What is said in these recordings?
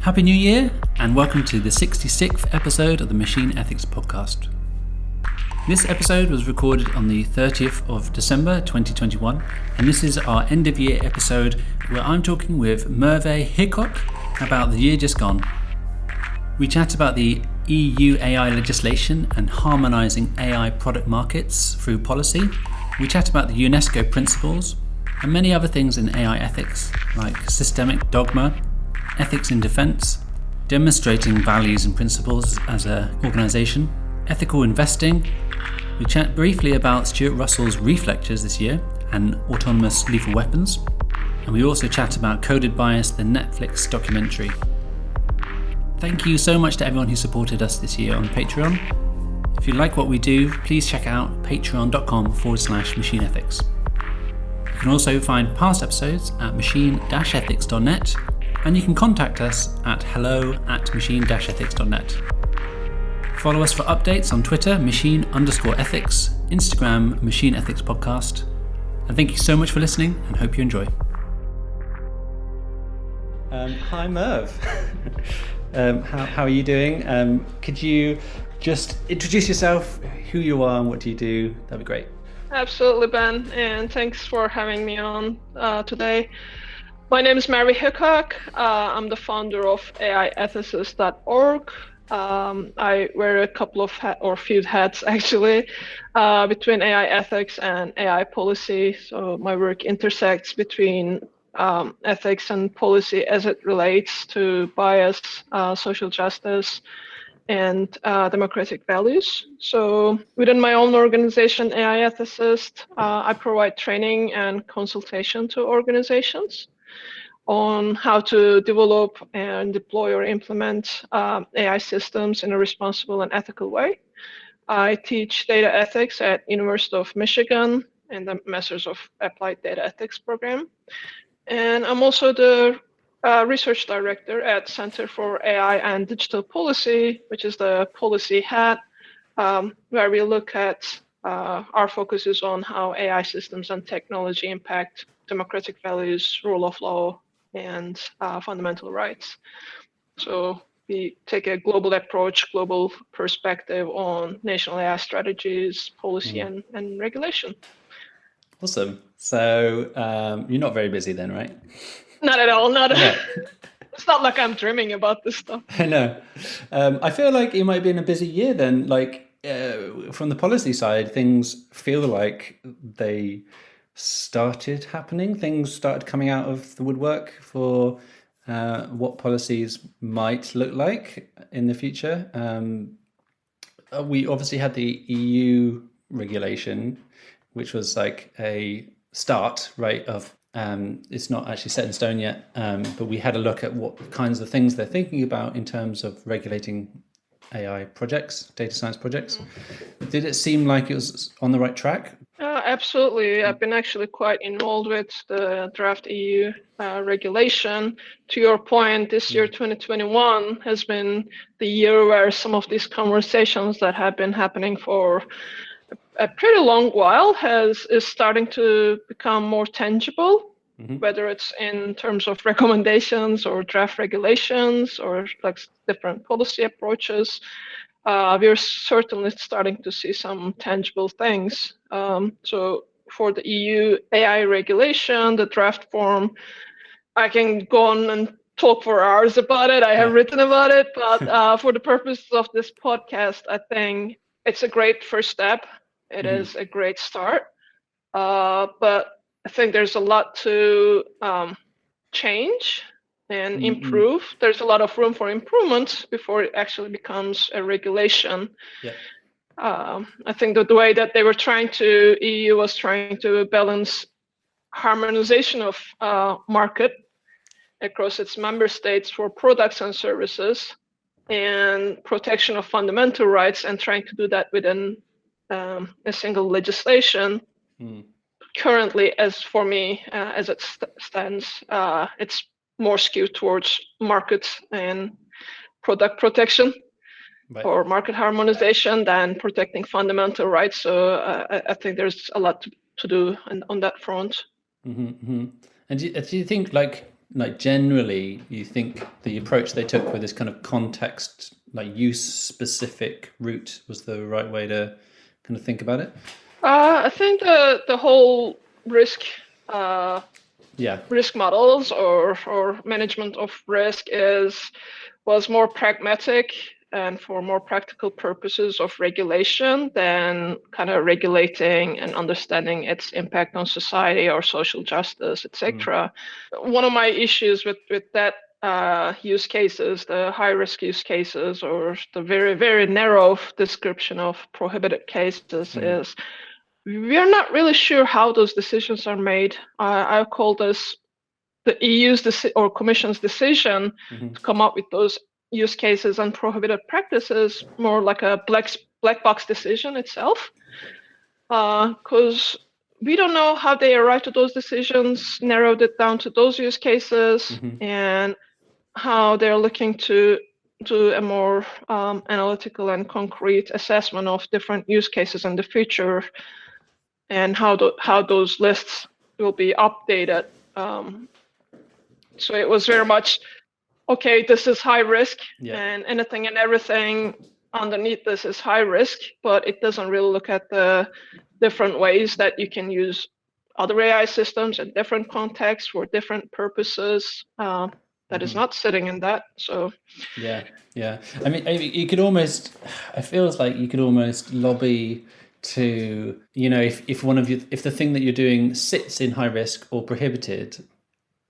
Happy New Year, and welcome to the 66th episode of the Machine Ethics Podcast. This episode was recorded on the 30th of December 2021, and this is our end of year episode where I'm talking with Merve Hickok about the year just gone. We chat about the EU AI legislation and harmonizing AI product markets through policy. We chat about the UNESCO principles and many other things in AI ethics, like systemic dogma, ethics in defense, demonstrating values and principles as an organization, ethical investing. We chat briefly about Stuart Russell's Reith lectures this year and autonomous lethal weapons. And we also chat about Coded Bias, the Netflix documentary. Thank you so much to everyone who supported us this year on Patreon. If you like what we do, please check out patreon.com/machineethics. You can also find past episodes at machine-ethics.net, and you can contact us at hello@machine-ethics.net. Follow us for updates on Twitter, machine_ethics, Instagram, Machine Ethics Podcast. And thank you so much for listening, and hope you enjoy. Hi, Merve. How are you doing? Could you just introduce yourself, who you are, and what do you do? That'd be great. Absolutely, Ben, and thanks for having me on today. My name is Merve Hickok. I'm the founder of AIethicist.org. I wear a couple of few hats actually between AI ethics and AI policy. So my work intersects between ethics and policy as it relates to bias, social justice, and democratic values. So within my own organization, AI Ethicist, I provide training and consultation to organizations on how to develop and deploy or implement AI systems in a responsible and ethical way. I teach data ethics at University of Michigan in the Masters of Applied Data Ethics program. And I'm also the research director at Center for AI and Digital Policy, which is the policy hat, where we look at our focus is on how AI systems and technology impact democratic values, rule of law, and fundamental rights. So we take a global approach, global perspective on national AI strategies, policy, and regulation. Awesome. So you're not very busy then, right? Not at all. Not at all. It's not like I'm dreaming about this stuff. I know. I feel like it might be in a busy year then. Like from the policy side, things feel like they started happening. Things started coming out of the woodwork for what policies might look like in the future. We obviously had the EU regulation, which was like a start, right, of it's not actually set in stone yet, but we had a look at what kinds of things they're thinking about in terms of regulating AI projects, data science projects. Did it seem like it was on the right track? Absolutely. I've been actually quite involved with the draft EU regulation. To your point, this year, 2021, has been the year where some of these conversations that have been happening for a pretty long while is starting to become more tangible, whether it's in terms of recommendations or draft regulations or like different policy approaches. We're certainly starting to see some tangible things. So for the EU AI regulation, the draft form, I can go on and talk for hours about it. I have written about it, but for the purposes of this podcast, I think it's a great first step. It is a great start, but I think there's a lot to change and improve. There's a lot of room for improvement before it actually becomes a regulation. I think that the way that they were EU was trying to balance harmonization of market across its member states for products and services and protection of fundamental rights, and trying to do that within a single legislation. Currently, as for me, as it stands, it's more skewed towards market and product protection or market harmonization than protecting fundamental rights. So I think there's a lot to do on that front. And do you think, like, like generally you think the approach they took with this kind of context, like use specific route, was the right way to kind of think about it? I think the whole risk models or management of risk was more pragmatic and for more practical purposes of regulation than kind of regulating and understanding its impact on society or social justice, etc. One of my issues with that use cases, the high risk use cases, or the very, very narrow description of prohibited cases is we are not really sure how those decisions are made. I call this the EU's or Commission's decision to come up with those use cases and prohibited practices more like a black box decision itself, because we don't know how they arrived at those decisions, narrowed it down to those use cases, and how they're looking to do a more analytical and concrete assessment of different use cases in the future, and how those lists will be updated. So it was very much, okay, this is high risk, and anything and everything underneath this is high risk, but it doesn't really look at the different ways that you can use other AI systems in different contexts for different purposes. That is not sitting in that. So yeah. I mean, you could almost, it feels like you could almost lobby to, if the thing that you're doing sits in high risk or prohibited,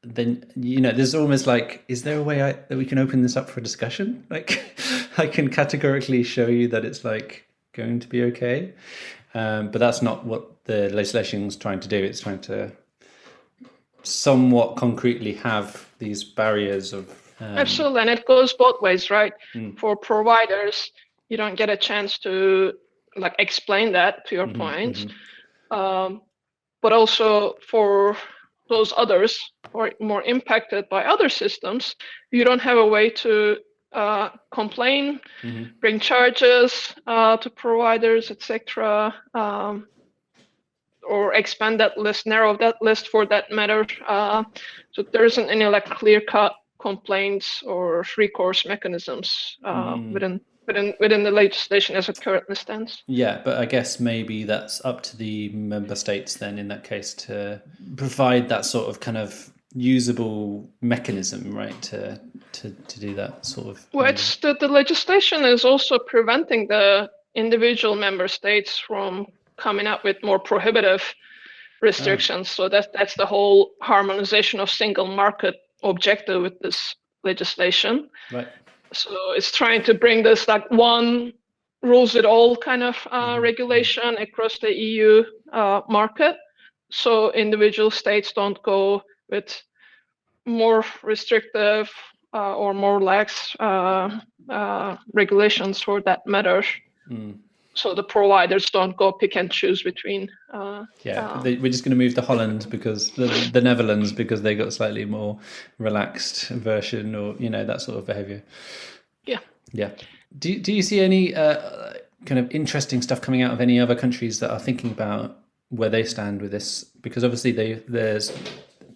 then there's almost like, is there a way that we can open this up for discussion? Like, I can categorically show you that it's like going to be okay, but that's not what the legislation is trying to do. It's trying to somewhat concretely have these barriers of absolutely, and it goes both ways, right? For providers, you don't get a chance to like explain that, to your point, but also for those others who are more impacted by other systems, you don't have a way to complain, bring charges to providers, etc., or expand that list, narrow that list for that matter. So there isn't any like clear-cut complaints or recourse mechanisms within the legislation as it currently stands. Yeah, but I guess maybe that's up to the member states then in that case to provide that sort of kind of usable mechanism, right, to do that sort of. Well, it's the legislation is also preventing the individual member states from coming up with more prohibitive restrictions. So that's the whole harmonization of single market objective with this legislation. Right. So it's trying to bring this like one rules it all kind of regulation across the EU market, so individual states don't go with more restrictive or more lax regulations for that matter. So the providers don't go pick and choose between. We're just going to move to Holland because the Netherlands, because they got slightly more relaxed version, or that sort of behavior. Yeah. Do you see any kind of interesting stuff coming out of any other countries that are thinking about where they stand with this? Because obviously there's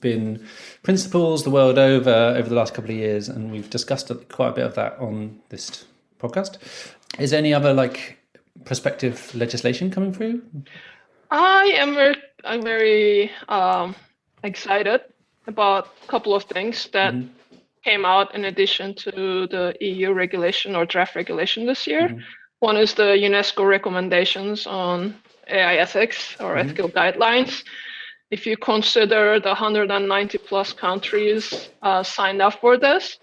been principles the world over the last couple of years, and we've discussed quite a bit of that on this podcast. Is there any other like prospective legislation coming through? I'm very excited about a couple of things that came out in addition to the EU regulation or draft regulation this year. One is the UNESCO recommendations on AI ethics or ethical guidelines. If you consider the 190 plus countries signed up for this,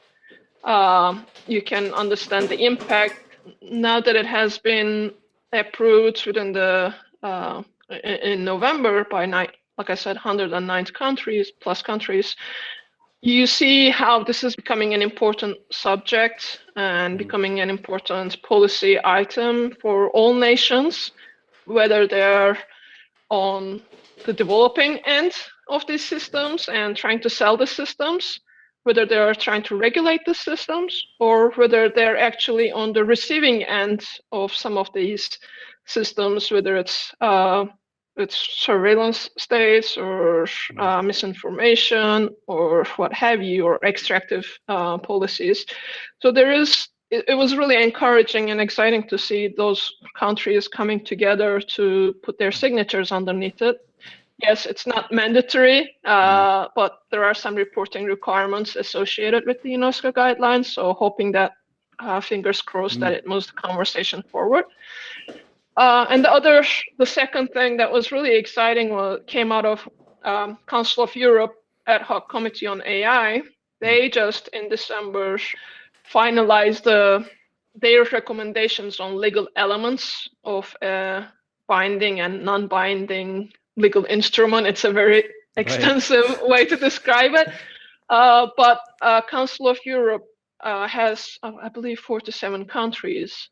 you can understand the impact now that it has been approved within the in November by like I said, 109 countries. You see how this is becoming an important subject and becoming an important policy item for all nations, whether they're on the developing end of these systems and trying to sell the systems, whether they're trying to regulate the systems, or whether they're actually on the receiving end of some of these systems, whether it's with surveillance states or misinformation or what have you, or extractive policies. So it was really encouraging and exciting to see those countries coming together to put their signatures underneath it. Yes, it's not mandatory, but there are some reporting requirements associated with the UNESCO guidelines. So hoping that, fingers crossed, that it moves the conversation forward. And the second thing that was really exciting came out of Council of Europe Ad Hoc Committee on AI. They just in December finalized their recommendations on legal elements of a binding and non-binding legal instrument. It's a very extensive way to describe it. But Council of Europe has, I believe, 47 countries.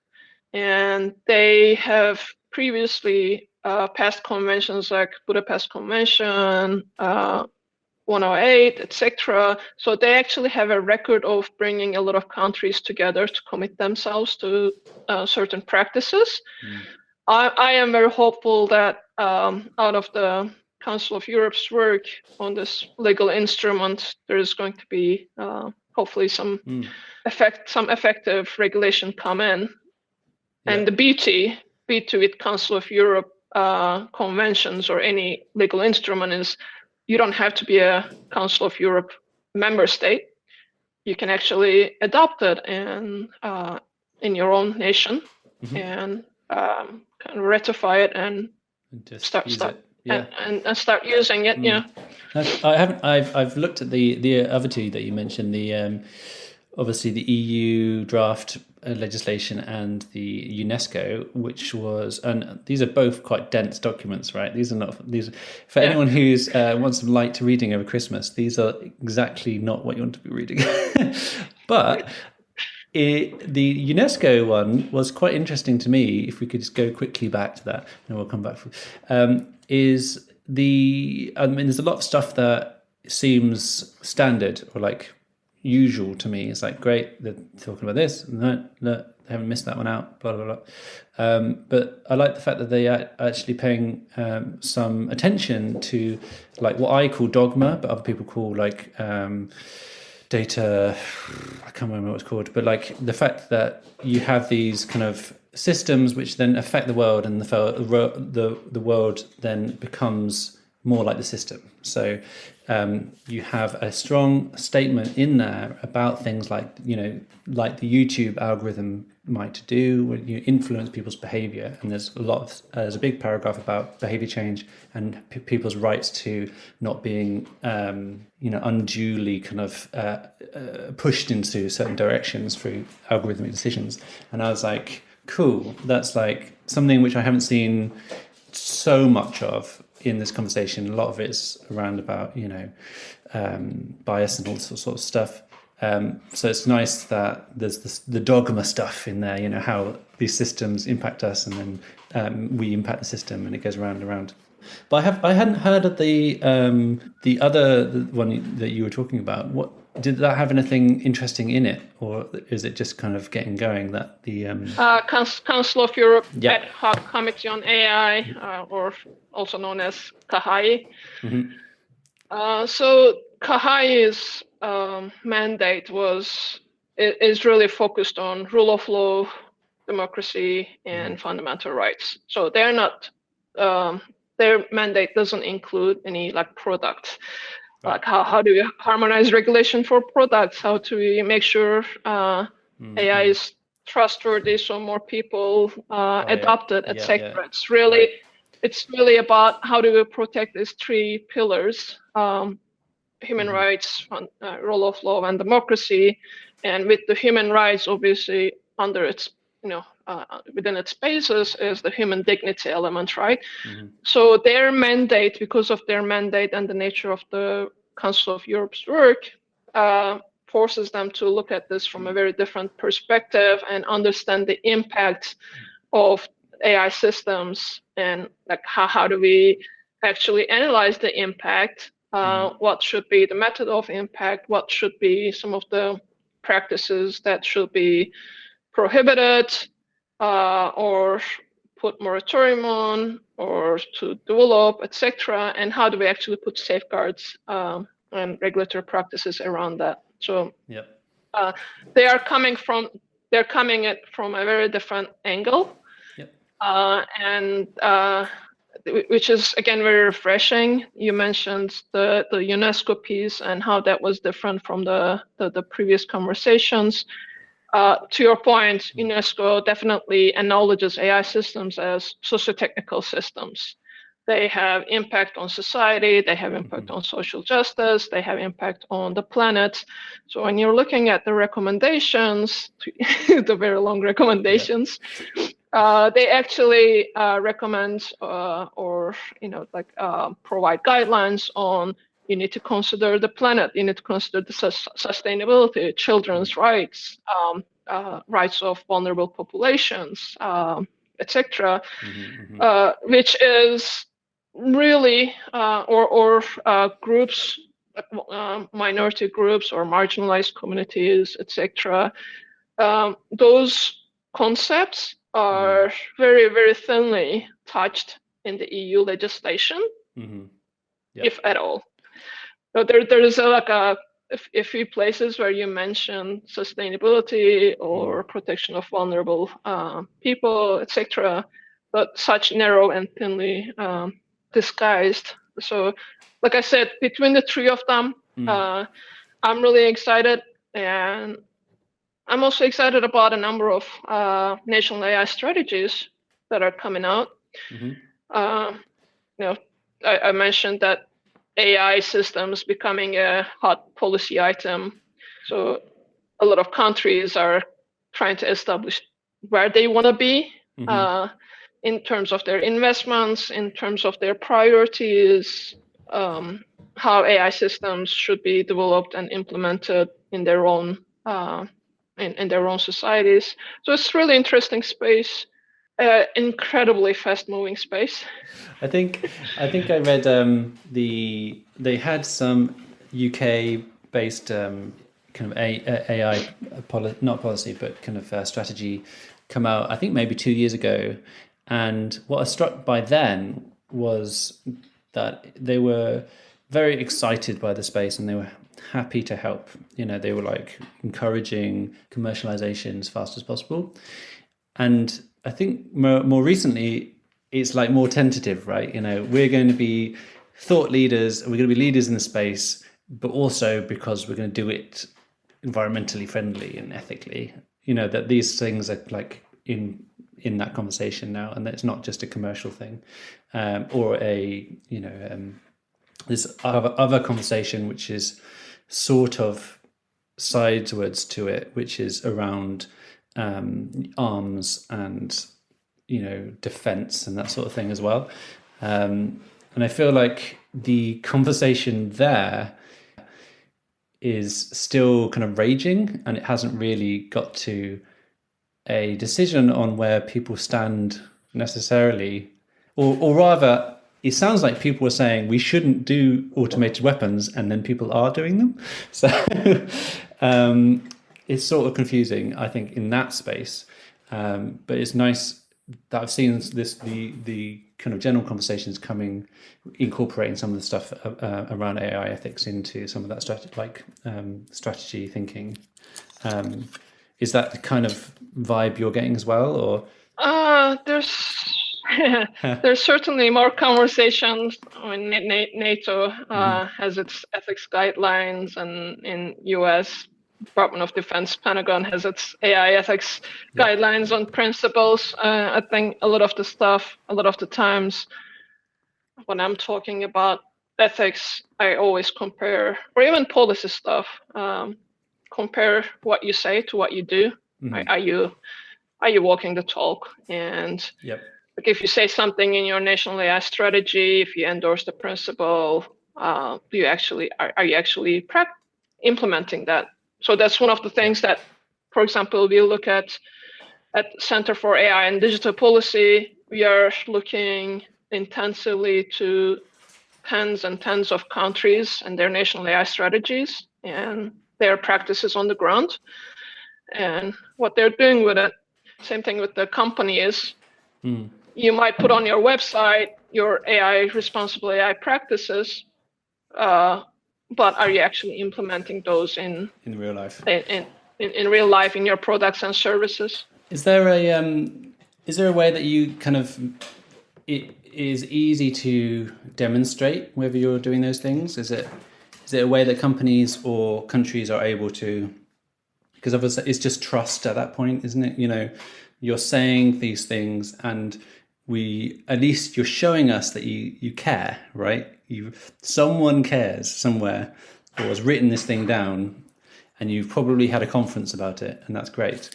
And they have previously passed conventions like Budapest Convention, 108, etc. So they actually have a record of bringing a lot of countries together to commit themselves to certain practices. I am very hopeful that out of the Council of Europe's work on this legal instrument, there is going to be hopefully some effective regulation come in. And the beauty with Council of Europe conventions or any legal instrument is you don't have to be a Council of Europe member state. You can actually adopt it in your own nation and kind of ratify it and start using it. Yeah. I've looked at the other two that you mentioned. The obviously the EU draft legislation and the UNESCO, which was, and these are both quite dense documents, right? These are not these for anyone who's wants some light reading over Christmas. These are exactly not what you want to be reading. But the UNESCO one was quite interesting to me. If we could just go quickly back to that, and we'll come back. There's a lot of stuff that seems standard or like usual to me. It's like, great, they're talking about this. No, they haven't missed that one out, blah, blah, blah. But I like the fact that they are actually paying some attention to like what I call dogma, but other people call like data, I can't remember what it's called, but like the fact that you have these kind of systems which then affect the world, and the world then becomes more like the system. So you have a strong statement in there about things like, like the YouTube algorithm might do when you influence people's behavior. And there's a big paragraph about behavior change and people's rights to not being, unduly kind of pushed into certain directions through algorithmic decisions. And I was like, cool, that's like something which I haven't seen so much of in this conversation. A lot of it's around about bias and all this sort of stuff. So it's nice that there's the dogma stuff in there. How these systems impact us, and then we impact the system, and it goes round and round. But I hadn't heard of the other one that you were talking about. What did that have anything interesting in it, or is it just kind of getting going? That the Council of Europe Ad Hoc Committee on AI, or also known as CAHAI. So CAHAI's mandate is really focused on rule of law, democracy, and fundamental rights. So they're not. Their mandate doesn't include any like products. Like how do we harmonize regulation for products? How do we make sure AI is trustworthy so more people adopt it, etc. It's really about how do we protect these three pillars: human rights, rule of law, and democracy. And with the human rights, obviously under its within its basis is the human dignity element, right? So their mandate, because of their mandate and the nature of the Council of Europe's work, forces them to look at this from a very different perspective and understand the impact of AI systems, and like how do we actually analyze the impact? What should be the method of impact? What should be some of the practices that should be prohibited or put moratorium on or to develop, etc.? And how do we actually put safeguards and regulatory practices around that? So they're coming it from a very different angle, and which is again very refreshing. You mentioned the UNESCO piece and how that was different from the previous conversations. To your point, UNESCO definitely acknowledges AI systems as socio-technical systems. They have impact on society, they have impact on social justice, they have impact on the planet. So when you're looking at the recommendations, the very long recommendations, they actually recommend or provide guidelines on you need to consider the planet, you need to consider the sustainability, children's rights, rights of vulnerable populations, etc., which is really or groups, minority groups or marginalized communities, etc. Those concepts are very, very thinly touched in the EU legislation, if at all. So there is a few places where you mention sustainability or protection of vulnerable people, etc., but such narrow and thinly disguised. So, like I said, between the three of them, I'm really excited, and I'm also excited about a number of national AI strategies that are coming out. I mentioned that AI systems becoming a hot policy item. So a lot of countries are trying to establish where they want to be in terms of their investments, in terms of their priorities, how AI systems should be developed and implemented in their own in their own societies. So it's really interesting space, incredibly fast-moving space. I think I read they had some UK-based kind of AI not policy but kind of strategy come out. I think maybe 2 years ago, and what I was struck by then was that they were very excited by the space and they were happy to help. They were like encouraging commercialization as fast as possible. And I think more recently, it's like more tentative, right? We're going to be thought leaders, we're going to be leaders in the space, but also because we're going to do it environmentally friendly and ethically. That these things are like in that conversation now, and that it's not just a commercial thing, or this other conversation which is sort of sidewards to it, which is around arms and defense and that sort of thing as well. And I feel like the conversation there is still kind of raging, and it hasn't really got to a decision on where people stand necessarily, or rather it sounds like people are saying we shouldn't do automated weapons, and then people are doing them. So it's sort of confusing, I think, in that space. But it's nice that I've seen the kind of general conversations incorporating some of the stuff around AI ethics into some of that strategy thinking. Is that the kind of vibe you're getting as well, or? There's certainly more conversations. I mean, NATO has its ethics guidelines, and in US Department of Defense, Pentagon has its AI ethics guidelines on principles. I think a lot of the times when I'm talking about ethics, I always compare, or even policy stuff, compare what you say to what you do. Are you walking the talk? And like if you say something in your national AI strategy, if you endorse the principle, are you actually implementing that? So that's one of the things that, for example, we look at Center for AI and Digital Policy. We are looking intensively to tens and tens of countries and their national AI strategies and their practices on the ground and what they're doing with it. Same thing with the companies. you might put on your website your responsible AI practices, but are you actually implementing those in real life? In real life in your products and services? Is there a way that you kind of, it is easy to demonstrate whether you're doing those things? Is it a way that companies or countries are able to, because obviously it's just trust at that point, isn't it? You know, you're saying these things and at least you're showing us that you care, right? Someone cares somewhere or has written this thing down, and you've probably had a conference about it, and that's great.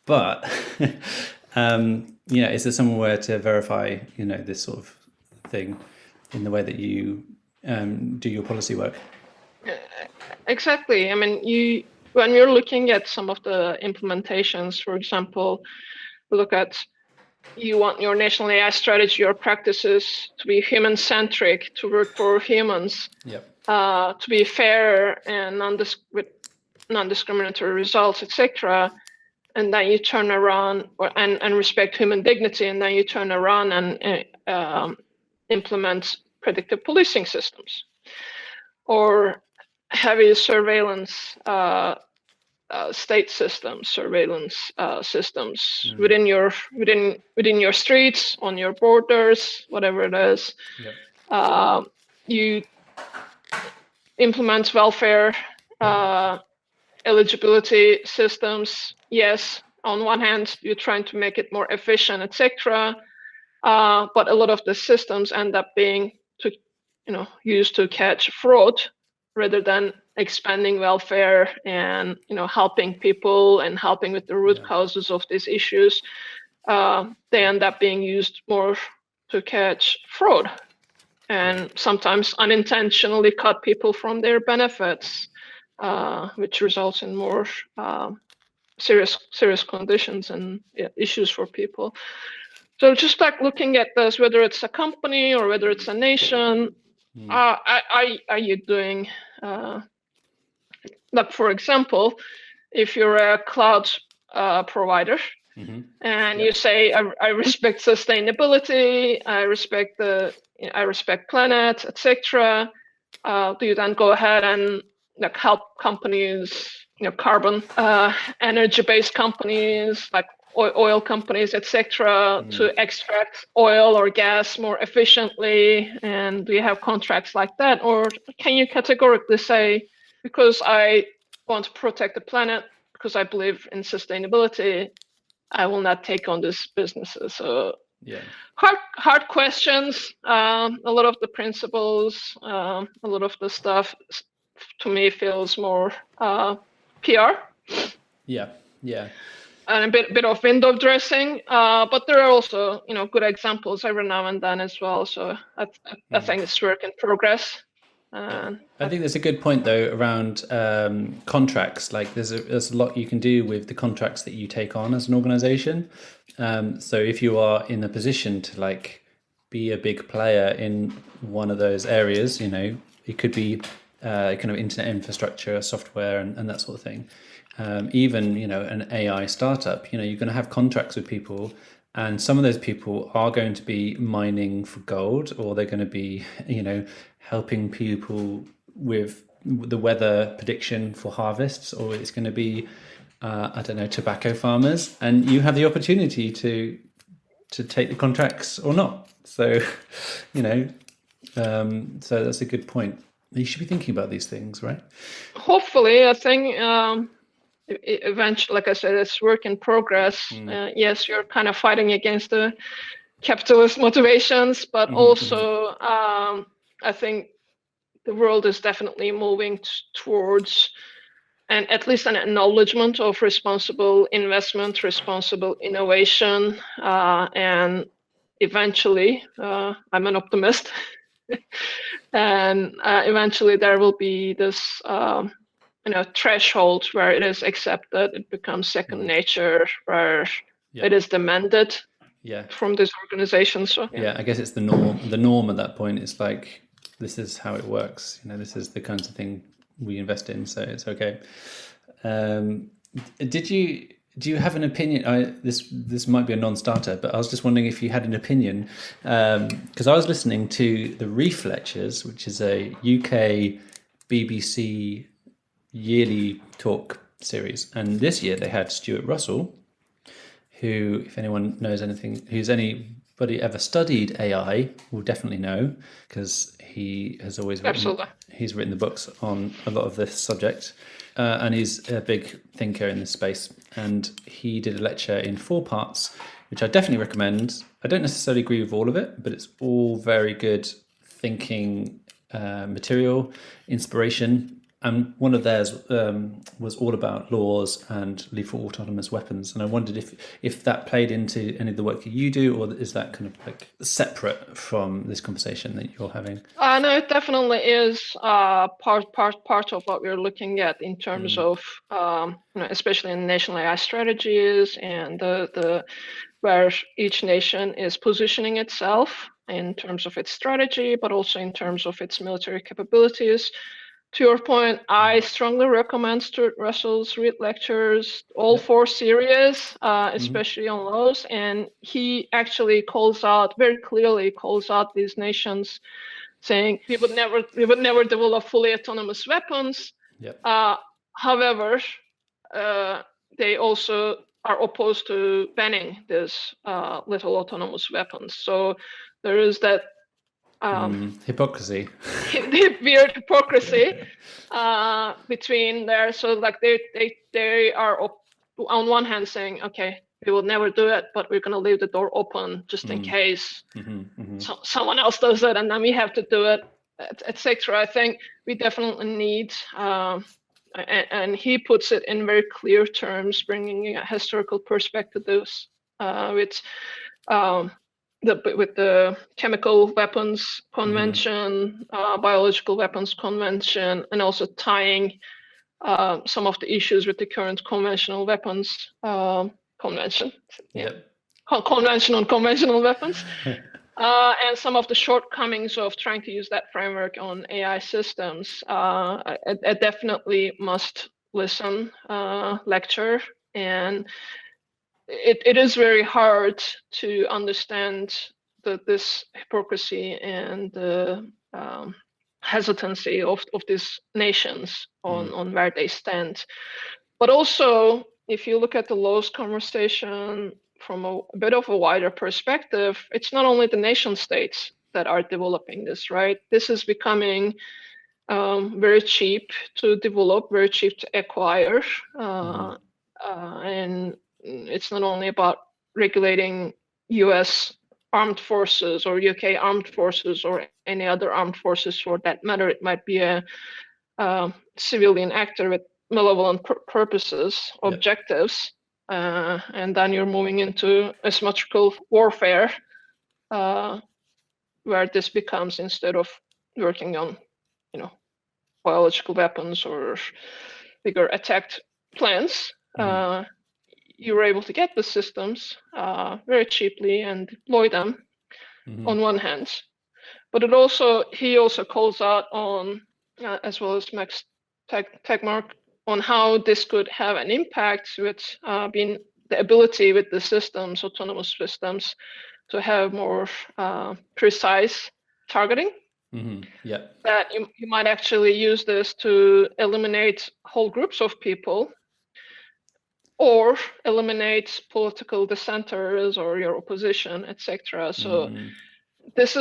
But is there somewhere to verify, this sort of thing in the way that you do your policy work? Exactly. I mean, when you're looking at some of the implementations, for example, look at, you want your national AI strategy or practices to be human-centric, to work for humans, to be fair and with non-discriminatory results, etc. And then you turn around and respect human dignity, and then you turn around and implement predictive policing systems, or heavy surveillance state systems, surveillance systems within your streets, on your borders, whatever it is. You implement welfare eligibility systems. Yes, on one hand, you're trying to make it more efficient, etc. But a lot of the systems end up being used to catch fraud rather than expanding welfare and helping people and helping with the root causes of these issues. They end up being used more to catch fraud, and sometimes unintentionally cut people from their benefits, which results in more serious conditions and issues for people. So just like looking at this, whether it's a company or whether it's a nation, are you doing, like, for example, if you're a cloud provider, and you say, I respect sustainability, I respect planet, etc. Do you then go ahead and help companies, carbon energy-based companies like oil companies, etc., to extract oil or gas more efficiently? And do you have contracts like that? Or can you categorically say, because I want to protect the planet, because I believe in sustainability, I will not take on these businesses? So hard questions. A lot of the principles, a lot of the stuff, to me, feels more PR. And a bit of window dressing, but there are also good examples every now and then as well. So I think it's work in progress. I think there's a good point though around contracts. Like there's a lot you can do with the contracts that you take on as an organization. So if you are in a position to be a big player in one of those areas, it could be kind of internet infrastructure, software, and that sort of thing. Even an AI startup, you're going to have contracts with people, and some of those people are going to be mining for gold, or they're going to be helping people with the weather prediction for harvests, or it's going to be tobacco farmers, and you have the opportunity to take the contracts or not. So so that's a good point. You should be thinking about these things, right? Hopefully. I think eventually, like I said, it's work in progress. Yes, you're kind of fighting against the capitalist motivations, but also I think the world is definitely moving towards at least an acknowledgement of responsible investment, responsible innovation, and eventually, I'm an optimist, and eventually there will be this threshold where it is accepted, it becomes second nature, where it is demanded from these organizations. So, I guess it's the norm at that point. It's like, this is how it works. This is the kinds of thing we invest in, so it's okay. Did you Do you have an opinion? This might be a non-starter, but I was just wondering if you had an opinion, because I was listening to the Reith lectures, which is a UK BBC yearly talk series, and this year they had Stuart Russell, who, if anyone knows anything, who's anybody ever studied AI, will definitely know, because he has always he's written the books on a lot of this subject, and he's a big thinker in this space. And he did a lecture in 4 parts, which I definitely recommend. I don't necessarily agree with all of it, but it's all very good thinking material, inspiration. And one of theirs was all about laws and lethal autonomous weapons. And I wondered if that played into any of the work that you do, or is that kind of like separate from this conversation that you're having? No, it definitely is part of what we're looking at in terms of, especially in national AI strategies and the where each nation is positioning itself in terms of its strategy, but also in terms of its military capabilities. To your point, I strongly recommend Stuart Russell's Reith lectures, all 4 series, especially on Lawless. And he actually very clearly calls out these nations, saying we would never develop fully autonomous weapons. Yep. However, they also are opposed to banning these little autonomous weapons. So there is that hypocrisy. Weird hypocrisy between there. So like they are on one hand saying, okay, we will never do it, but we're going to leave the door open just in case someone else does it, and then we have to do it, etc. I think we definitely need, and he puts it in very clear terms, bringing a historical perspectives with the chemical weapons convention, biological weapons convention, and also tying some of the issues with the current conventional weapons convention. Convention on conventional weapons. And some of the shortcomings of trying to use that framework on AI systems. I definitely must listen, lecture, and it is very hard to understand this hypocrisy and the hesitancy of these nations on where they stand. But also, if you look at the Lawless conversation from a bit of a wider perspective, it's not only the nation states that are developing this, right? This is becoming very cheap to develop, very cheap to acquire, and it's not only about regulating US armed forces or UK armed forces or any other armed forces for that matter. It might be a civilian actor with malevolent purposes, objectives, and then you're moving into asymmetrical warfare, where this becomes, instead of working on, biological weapons or bigger attack plans, you were able to get the systems very cheaply and deploy them on one hand. But he also calls out on, as well as Max Tegmark, on how this could have an impact with being the ability with the systems, autonomous systems, to have more precise targeting. That you might actually use this to eliminate whole groups of people, or eliminate political dissenters or your opposition, etc. So this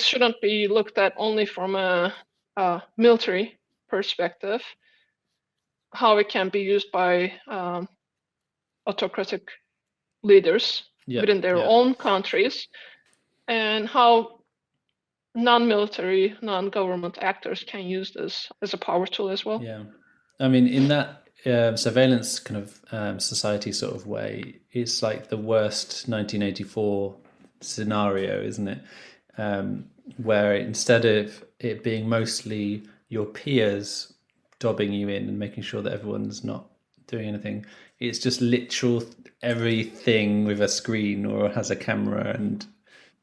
shouldn't be looked at only from a military perspective, how it can be used by autocratic leaders within their own countries, and how non-military, non-government actors can use this as a power tool as well. Yeah, I mean, in that surveillance kind of society sort of way, it's like the worst 1984 scenario, isn't it? Where instead of it being mostly your peers dobbing you in and making sure that everyone's not doing anything, it's just literal everything with a screen or has a camera and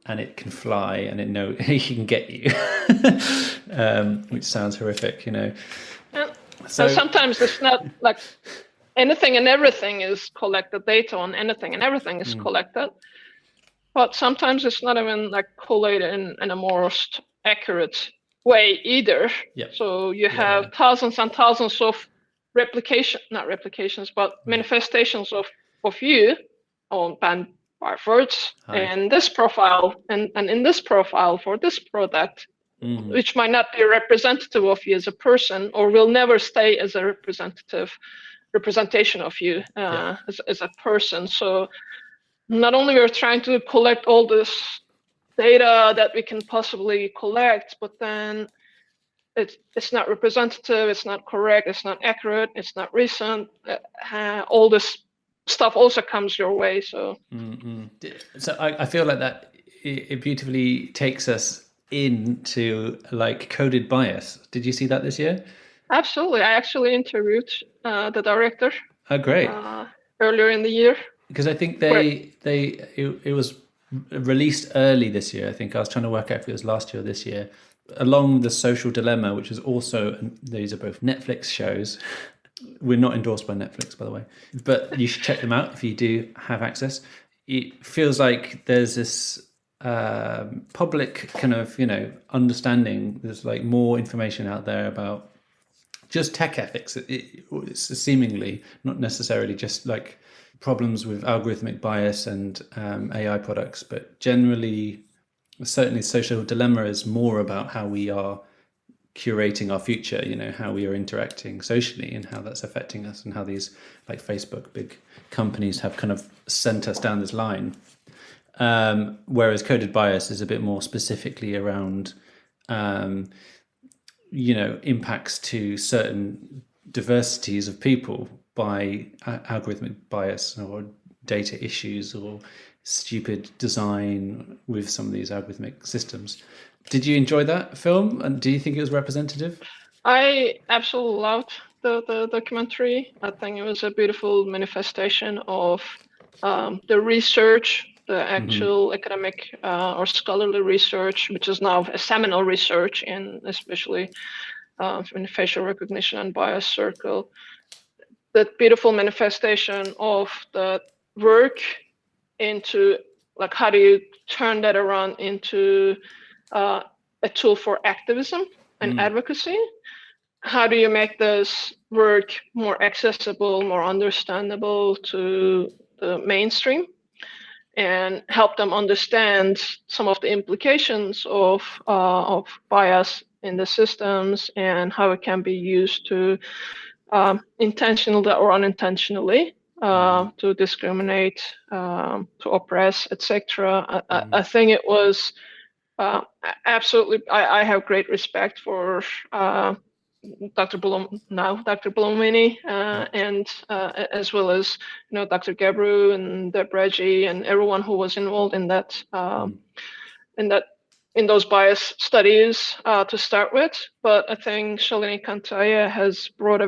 it can fly and it can get you, which sounds horrific, So sometimes it's not like anything and everything is collected, data on anything and everything is collected. But sometimes it's not even like collated in a most accurate way either. Yep. So you have thousands and thousands of not replications, but manifestations of you on band words and this profile and in this profile for this product, which might not be representative of you as a person, or will never stay as a representation of you as a person. So not only we're trying to collect all this data that we can possibly collect, but then it's not representative, it's not correct, it's not accurate, it's not recent. All this stuff also comes your way. So I feel like that it beautifully takes us into like coded bias. Did you see that this year? Absolutely. I actually interviewed the director. Oh, great. Earlier in the year. Because I think it was released early this year. I think I was trying to work out if it was last year or this year. Along the Social Dilemma, which is also, these are both Netflix shows. We're not endorsed by Netflix, by the way, but you should check them out if you do have access. It feels like there's this public kind of, understanding. There's like more information out there about just tech ethics. It's seemingly not necessarily just like problems with algorithmic bias and AI products, but generally, certainly Social Dilemma is more about how we are curating our future, how we are interacting socially and how that's affecting us, and how these like Facebook, big companies have kind of sent us down this line. Whereas coded bias is a bit more specifically around, impacts to certain diversities of people by algorithmic bias or data issues or stupid design with some of these algorithmic systems. Did you enjoy that film, and do you think it was representative? I absolutely loved the documentary. I think it was a beautiful manifestation of the research, the actual academic or scholarly research, which is now a seminal research in especially in facial recognition and bias circle. That beautiful manifestation of the work into like how do you turn that around into a tool for activism and advocacy? How do you make this work more accessible, more understandable to the mainstream, and help them understand some of the implications of bias in the systems and how it can be used to intentionally or unintentionally to discriminate, to oppress, etc. I think it was absolutely. I have great respect for Dr. Blumini, and as well as Dr. Gebru and Deb Reggie and everyone who was involved in that in those bias studies to start with. But I think Shalini Kantaya has brought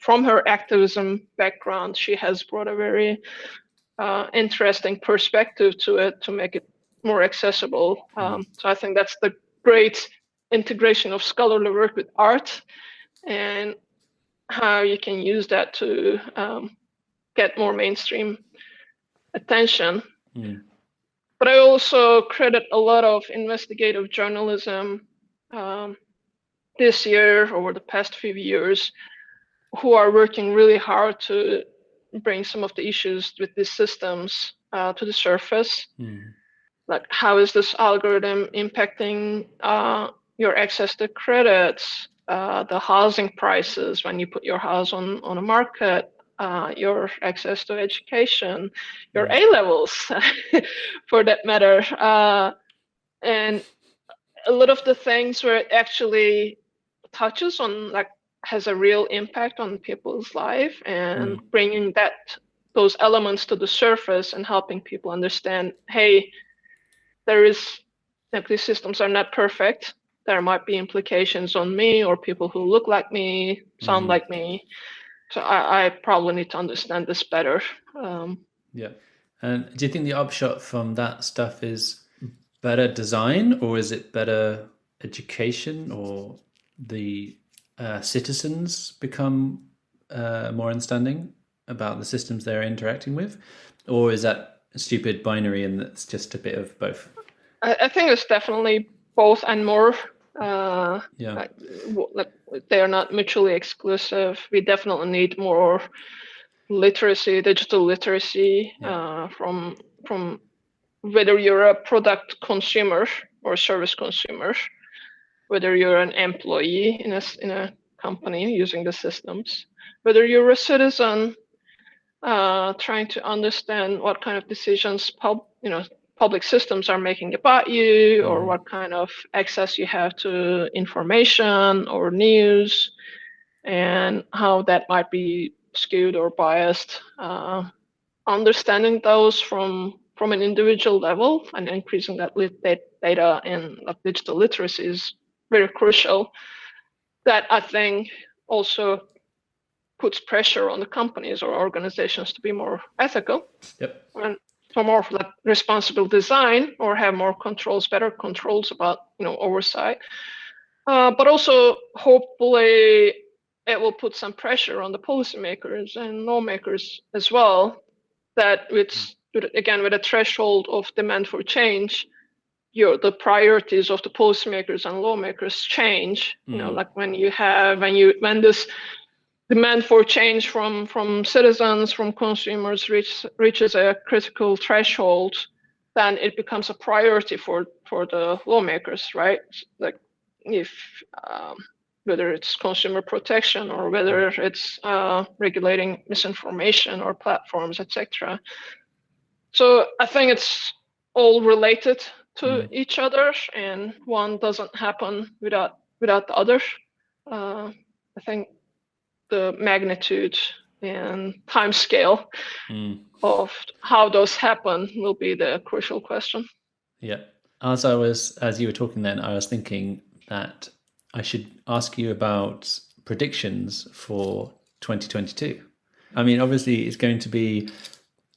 from her activism background, she has brought a very interesting perspective to it to make it more accessible. So I think that's the great integration of scholarly work with art, and how you can use that to get more mainstream attention. But I also credit a lot of investigative journalism this year, over the past few years, who are working really hard to bring some of the issues with these systems to the surface. Like, how is this algorithm impacting your access to credits, the housing prices when you put your house on a market, your access to education, your A-levels, for that matter, and a lot of the things where it actually touches on, like, has a real impact on people's life, and bringing those elements to the surface and helping people understand, hey, these systems are not perfect. There might be implications on me or people who look like me, sound like me. So I probably need to understand this better. Yeah. And do you think the upshot from that stuff is better design, or is it better education, or the citizens become more understanding about the systems they're interacting with, or is that a stupid binary and it's just a bit of both? I think it's definitely both and more. Yeah. Like they are not mutually exclusive. We definitely need more literacy, digital literacy, from whether you're a product consumer or service consumer, whether you're an employee in a company using the systems, whether you're a citizen trying to understand what kind of decisions public systems are making about you, or what kind of access you have to information or news, and how that might be skewed or biased. Understanding those from an individual level and increasing that data and digital literacy is very crucial. That I think also puts pressure on the companies or organizations to be more ethical. Yep. And for more responsible design, or have more controls, better controls about oversight. But also hopefully it will put some pressure on the policymakers and lawmakers as well. That with a threshold of demand for change, the priorities of the policymakers and lawmakers change. Like when this demand for change from citizens, from consumers reaches a critical threshold, then it becomes a priority for the lawmakers, right? Like if whether it's consumer protection or whether it's regulating misinformation or platforms, etc. So I think it's all related to each other, and one doesn't happen without the other. I think the magnitude and time scale of how those happen will be the crucial question. Yeah. As you were talking then, I was thinking that I should ask you about predictions for 2022. I mean, obviously it's going to be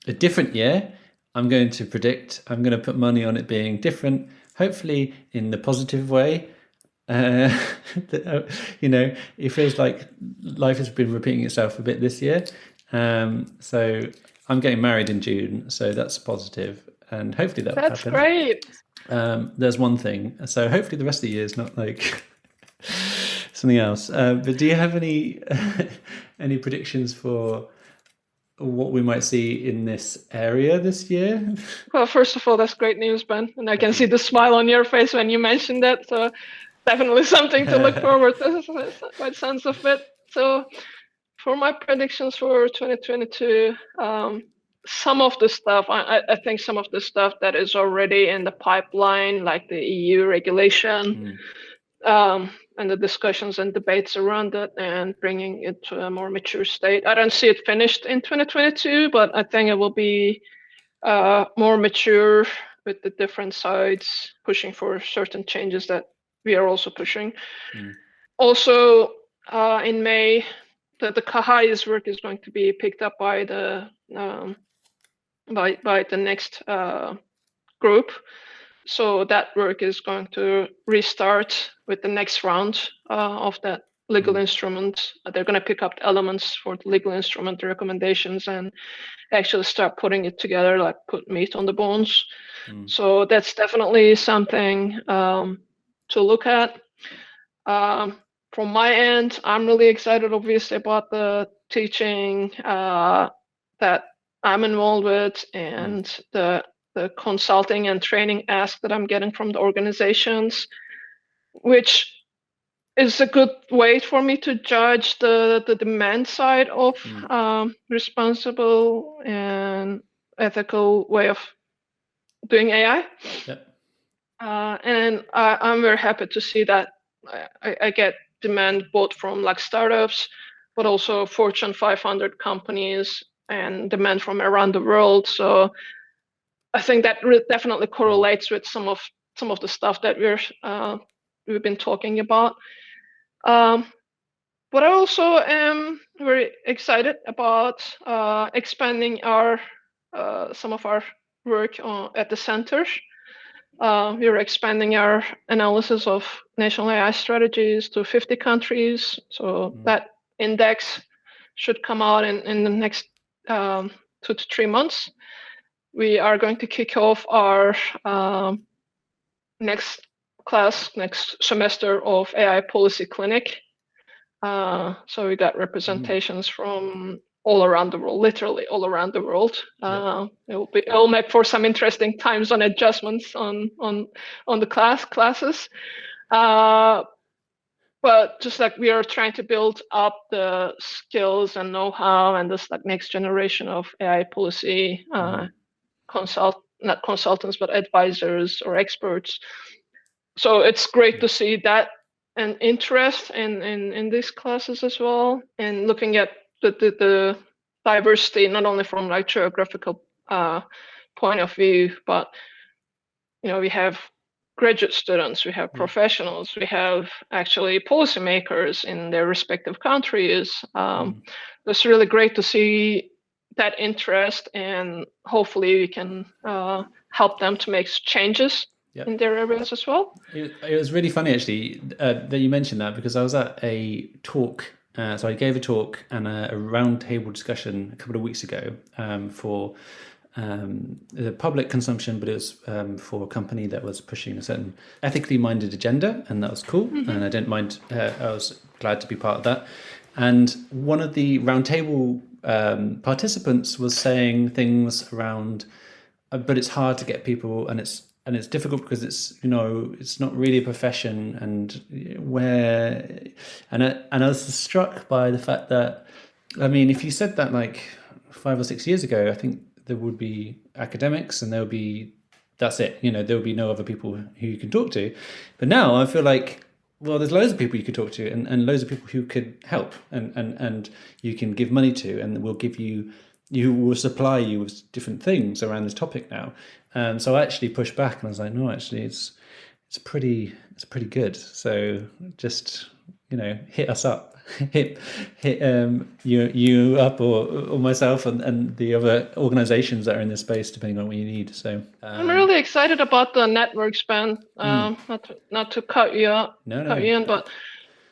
a different year. I'm going to put money on it being different, hopefully in the positive way. It feels like life has been repeating itself a bit this year. So I'm getting married in June, so that's positive, and hopefully that will happen. That's great. There's one thing, so hopefully the rest of the year is not like something else. But do you have any any predictions for what we might see in this area this year? Well, first of all, that's great news, Ben, and I can see the smile on your face when you mentioned that. So definitely something to look forward to by the sounds of it. So for my predictions for 2022, some of the stuff, I think some of the stuff that is already in the pipeline, like the EU regulation, and the discussions and debates around it, and bringing it to a more mature state. I don't see it finished in 2022, but I think it will be more mature, with the different sides pushing for certain changes that we are also pushing. Also, in May, the Kahai's work is going to be picked up by the next group. So that work is going to restart with the next round of that legal instrument. They're going to pick up the elements for the legal instrument, the recommendations, and actually start putting it together, like put meat on the bones. So that's definitely something to look at. From my end, I'm really excited, obviously, about the teaching that I'm involved with, and the consulting and training ask that I'm getting from the organizations, which is a good way for me to judge the demand side of responsible and ethical way of doing AI. Yep. And I'm very happy to see that I get demand both from like startups, but also Fortune 500 companies, and demand from around the world. So I think that definitely correlates with some of the stuff that we've been talking about. But I also am very excited about expanding some of our work at the center. We're expanding our analysis of national AI strategies to 50 countries. So that index should come out in the next 2 to 3 months. We are going to kick off our next semester of AI policy clinic. So we got representations from all around the world, literally all around the world. It'll make for some interesting times on adjustments on the classes. But just like we are trying to build up the skills and know-how and this like next generation of AI policy not consultants but advisors or experts. So it's great to see that and interest in these classes as well, and looking at the diversity not only from like geographical point of view, but we have graduate students, we have professionals, we have actually policymakers in their respective countries. It's really great to see that interest, and hopefully we can help them to make changes in their areas as well. It was really funny actually that you mentioned that, because I was at a talk. So I gave a talk and a roundtable discussion a couple of weeks ago for the public consumption, but it was for a company that was pushing a certain ethically minded agenda, and that was cool. And I didn't mind. I was glad to be part of that. And one of the roundtable participants was saying things around, but it's hard to get people, and it's difficult because it's not really a profession, and I was struck by the fact that, I mean, if you said that like 5 or 6 years ago, I think there would be academics and that's it, there would be no other people who you can talk to. But now I feel like, well, there's loads of people you could talk to, and loads of people who could help, and you can give money to, and you will supply you with different things around this topic now. So I actually pushed back, and I was like, no, actually, it's pretty good. So just hit us up, hit you up, or myself, and the other organizations that are in this space, depending on what you need. So I'm really excited about the networks, Ben. Not to cut you in, but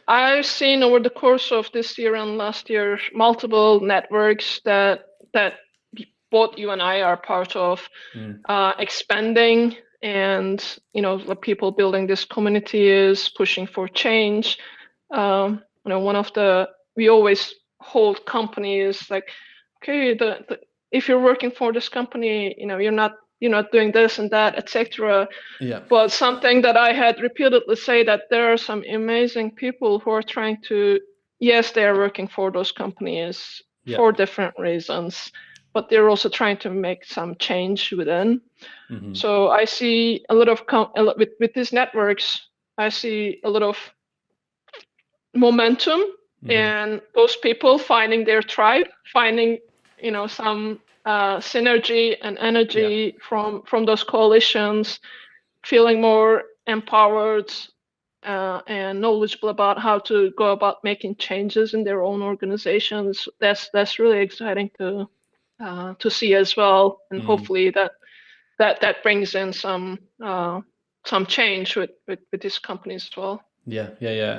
I've seen over the course of this year and last year multiple networks that both you and I are part of, expanding, and the people building this community is pushing for change. We always hold companies like, okay, if you're working for this company, you're not doing this and that, etc. But something that I had repeatedly say, that there are some amazing people who are trying to, yes, they are working for those companies for different reasons, but they're also trying to make some change within. So I see a lot of with these networks, I see a lot of momentum, and those people finding their tribe, finding some synergy and energy from those coalitions, feeling more empowered and knowledgeable about how to go about making changes in their own organizations. That's really exciting to see as well, and hopefully that brings in some change with these companies as well. Yeah.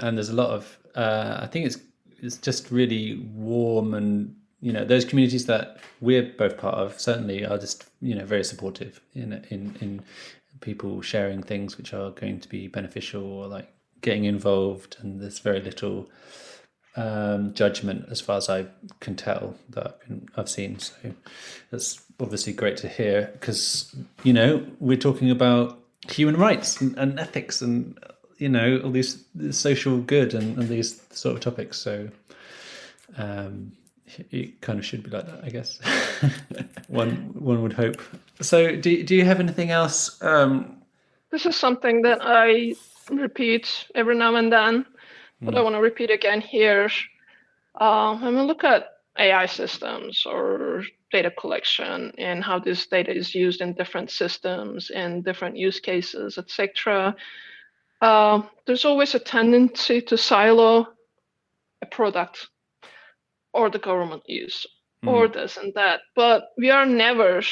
And there's a lot of I think it's just really warm, and those communities that we're both part of certainly are just very supportive in people sharing things which are going to be beneficial, or like getting involved, and there's very little judgment as far as I can tell that I've seen. So that's obviously great to hear, because we're talking about human rights and ethics and all these social good and these sort of topics. So it kind of should be like that, I guess. one would hope. So do you have anything else? This is something that I repeat every now and then, but I want to repeat again here. When we look at AI systems or data collection and how this data is used in different systems and different use cases, etc., there's always a tendency to silo a product or the government use or this and that. But we are never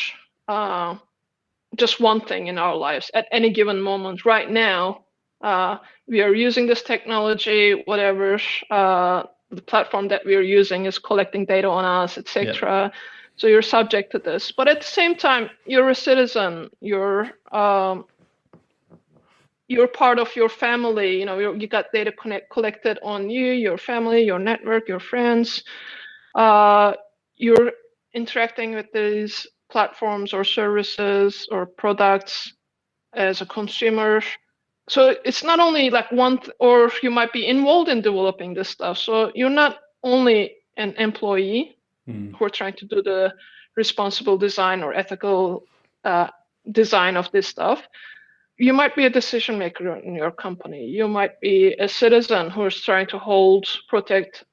just one thing in our lives at any given moment. Right now, we are using this technology, whatever the platform that we're using is collecting data on us, etc. So you're subject to this. But at the same time, you're a citizen. You're part of your family. You got data collected on you, your family, your network, your friends. You're interacting with these platforms or services or products as a consumer. So it's not only like or you might be involved in developing this stuff. So you're not only an employee who are trying to do the responsible design or ethical design of this stuff. You might be a decision maker in your company. You might be a citizen who is trying to protect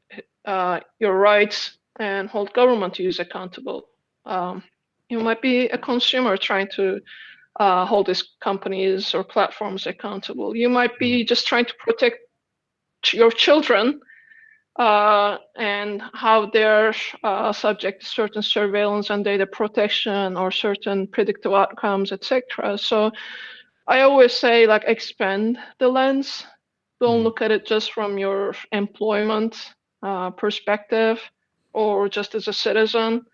your rights and hold government to use accountable. You might be a consumer trying to hold these companies or platforms accountable. You might be just trying to protect your children and how they're subject to certain surveillance and data protection or certain predictive outcomes, etc. So I always say, like, expand the lens. Don't look at it just from your employment perspective or just as a citizen,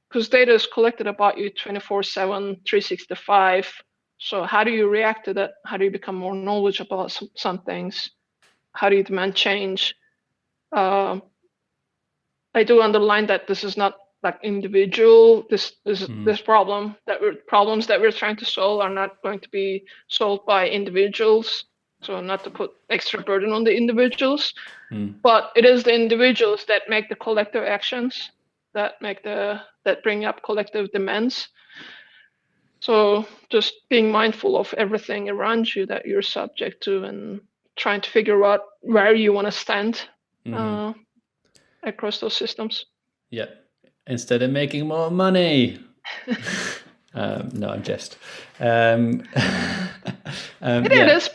because data is collected about you 24/7, 365. So how do you react to that? How do you become more knowledgeable about some things? How do you demand change? I do underline that this is not like individual. This problems that we're trying to solve are not going to be solved by individuals. So not to put extra burden on the individuals, but it is the individuals that make the collective actions that bring up collective demands. So just being mindful of everything around you that you're subject to and trying to figure out where you want to stand across those systems. Yeah. Instead of making more money. No, I'm just. It is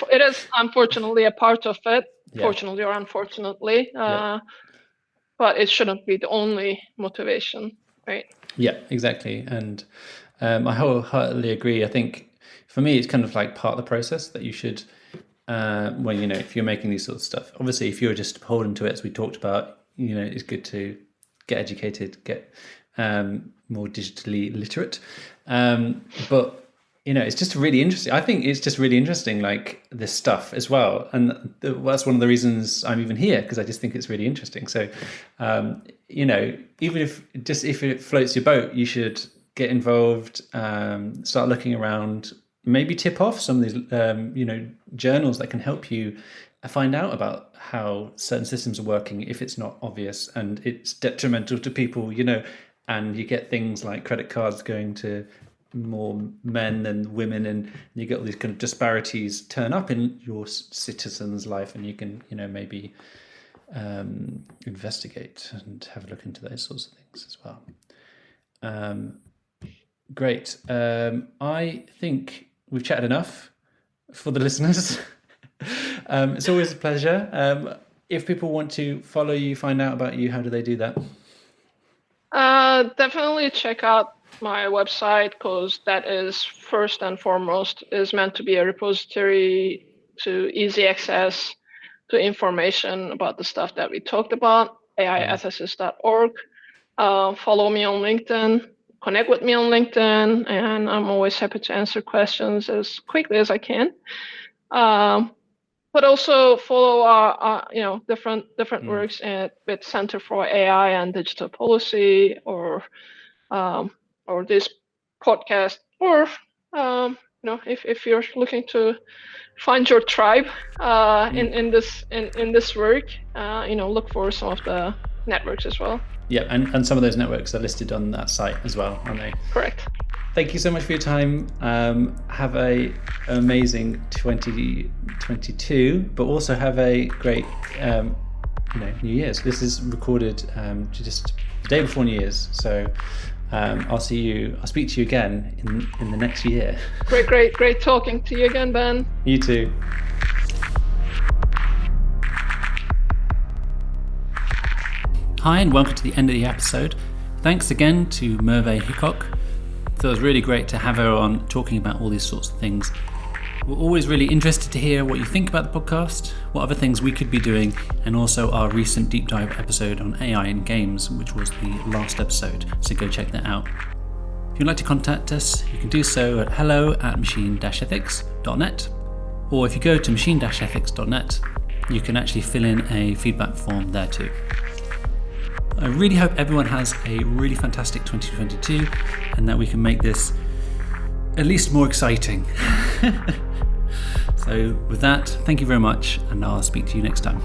unfortunately a part of it, fortunately or unfortunately, but it shouldn't be the only motivation, right? Yeah, exactly. And I wholeheartedly agree. I think for me, it's kind of like part of the process that you should, if you're making these sorts of stuff, obviously, if you're just beholden to it, as we talked about, it's good to get educated, get more digitally literate. But it's just really interesting. I think it's just really interesting, like this stuff as well. And that's one of the reasons I'm even here, because I just think it's really interesting. So, even if it floats your boat, you should get involved, start looking around, maybe tip off some of these, journals that can help you find out about how certain systems are working if it's not obvious and it's detrimental to people, and you get things like credit cards going to more men than women, and you get all these kind of disparities turn up in your citizen's life, and you can maybe investigate and have a look into those sorts of things as well. Great. I think we've chatted enough for the listeners. It's always a pleasure. If people want to follow you, find out about you, how do they do that? Definitely check out my website, because that is first and foremost is meant to be a repository to easy access to information about the stuff that we talked about, aiethicist.org. Follow me on LinkedIn, connect with me on LinkedIn, and I'm always happy to answer questions as quickly as I can. But also follow our different works with Center for AI and Digital Policy, or this podcast, or if you're looking to find your tribe in this work, look for some of the networks as well. Yeah, and some of those networks are listed on that site as well, aren't they? Correct. Thank you so much for your time. Have a amazing 2022, but also have a great New Year's. This is recorded just the day before New Year's, so I'll speak to you again in the next year. Great talking to you again, Ben. You too. Hi, and welcome to the end of the episode. Thanks again to Merve Hickok. So it was really great to have her on talking about all these sorts of things. We're always really interested to hear what you think about the podcast, what other things we could be doing, and also our recent deep dive episode on AI in games, which was the last episode, so go check that out. If you'd like to contact us, you can do so at hello@machine-ethics.net, or if you go to machine-ethics.net, you can actually fill in a feedback form there too. I really hope everyone has a really fantastic 2022 and that we can make this at least more exciting. So with that, thank you very much, and I'll speak to you next time.